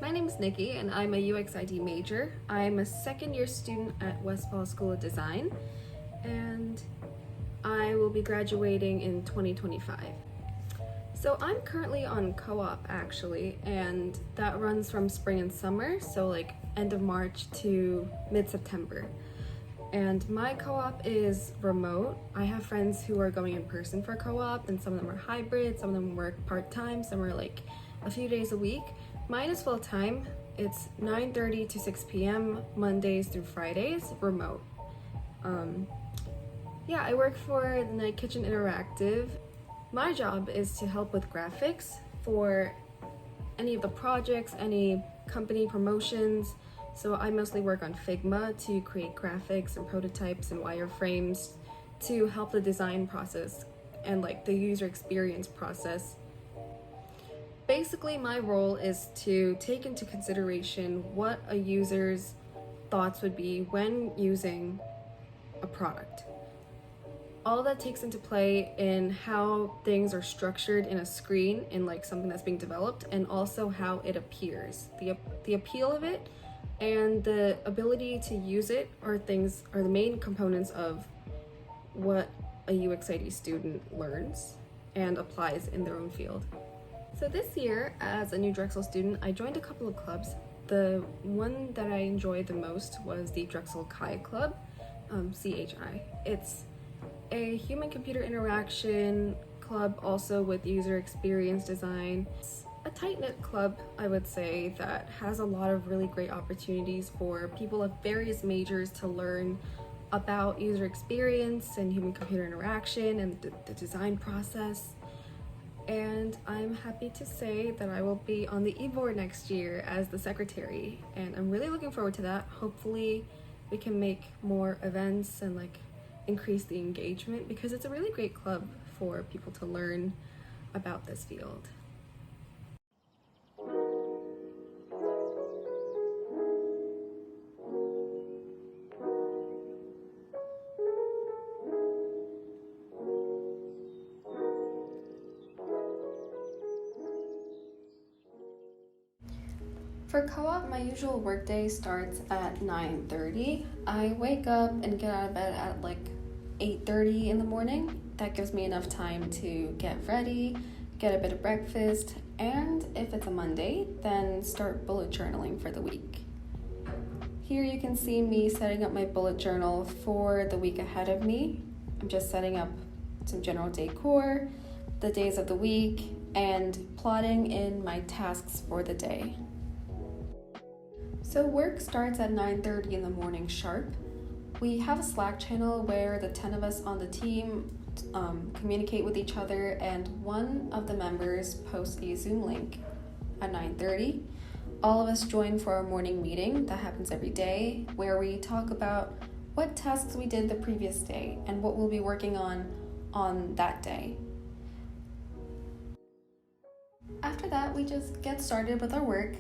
My name is Nikki and I'm a UXID major. I'm a second year student at Westfall School of Design and I will be graduating in 2025. So I'm currently on co-op actually, and that runs from spring and summer, so like end of March to mid-September. And my co-op is remote. I have friends who are going in person for co-op, and some of them are hybrid, some of them work part-time, some are like a few days a week. Mine is full-time. It's 9:30 to 6 p.m. Mondays through Fridays, remote. Yeah, I work for the Night Kitchen Interactive. My job is to help with graphics for any of the projects, any company promotions. So I mostly work on Figma to create graphics and prototypes and wireframes to help the design process and like the user experience process. Basically, my role is to take into consideration what a user's thoughts would be when using a product. All that takes into play in how things are structured in a screen in like something that's being developed, and also how it appears. The appeal of it and the ability to use it are the main components of what a UXID student learns and applies in their own field. So this year, as a new Drexel student, I joined a couple of clubs. The one that I enjoyed the most was the Drexel Chi Club, CHI. It's a human-computer interaction club, also with user experience design. It's a tight-knit club, I would say, that has a lot of really great opportunities for people of various majors to learn about user experience and human-computer interaction and the design process. And I'm happy to say that I will be on the e-board next year as the secretary, and I'm really looking forward to that. Hopefully we can make more events and like increase the engagement, because it's a really great club for people to learn about this field. For co-op, my usual workday starts at 9:30. I wake up and get out of bed at like 8:30 in the morning. That gives me enough time to get ready, get a bit of breakfast, and if it's a Monday, then start bullet journaling for the week. Here you can see me setting up my bullet journal for the week ahead of me. I'm just setting up some general decor, the days of the week, and plotting in my tasks for the day. So work starts at 9:30 in the morning sharp. We have a Slack channel where the 10 of us on the team communicate with each other, and one of the members posts a Zoom link at 9:30. All of us join for our morning meeting that happens every day, where we talk about what tasks we did the previous day and what we'll be working on that day. After that, we just get started with our work.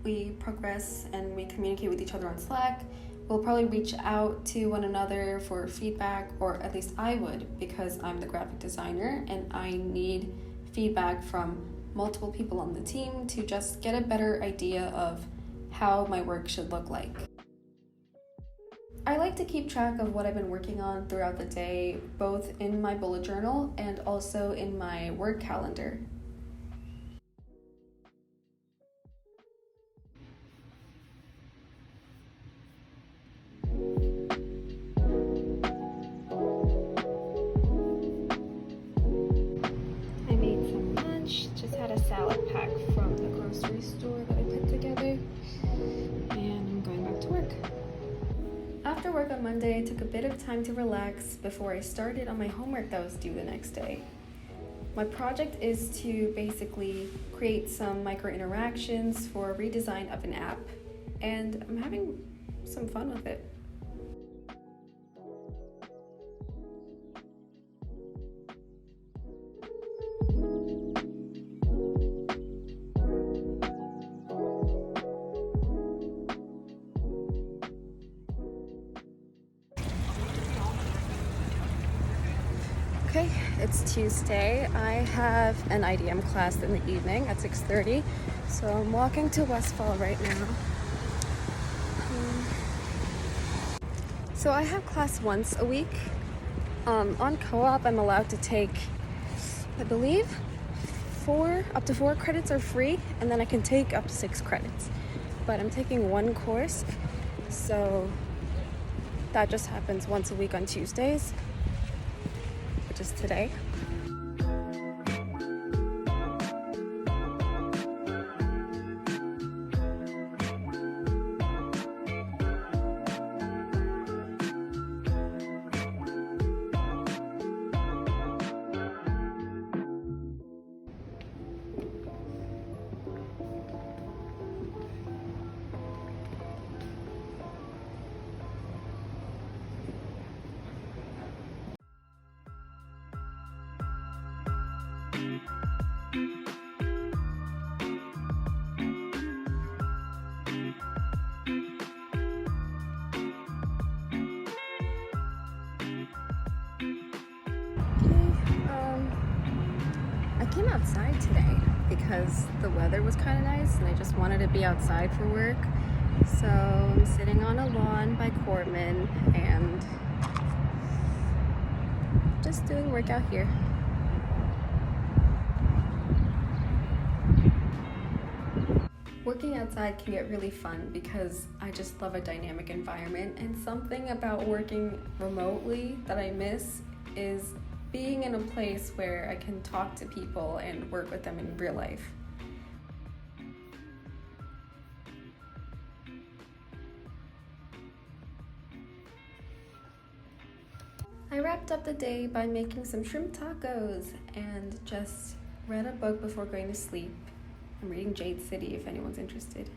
We progress and we communicate with each other on Slack. We'll probably reach out to one another for feedback, or at least I would, because I'm the graphic designer and I need feedback from multiple people on the team to just get a better idea of how my work should look like. I like to keep track of what I've been working on throughout the day, both in my bullet journal and also in my work calendar. I made some lunch, just had a salad pack from the grocery store that I put together, and I'm going back to work. After work on Monday, I took a bit of time to relax before I started on my homework that was due the next day. My project is to basically create some micro interactions for a redesign of an app, and I'm having some fun with it. Okay, It's Tuesday. I have an IDM class in the evening at 6:30, so I'm walking to Westfall right now. So I have class once a week. On co-op, I'm allowed to take, I believe, up to 4 credits are free, and then I can take up to 6 credits. But I'm taking one course, so that just happens once a week on Tuesdays, which is today. I came outside today because the weather was kind of nice and I just wanted to be outside for work. So I'm sitting on a lawn by Cortman and just doing work out here. Working outside can get really fun because I just love a dynamic environment, and something about working remotely that I miss is being in a place where I can talk to people and work with them in real life. I wrapped up the day by making some shrimp tacos and just read a book before going to sleep. I'm reading Jade City if anyone's interested.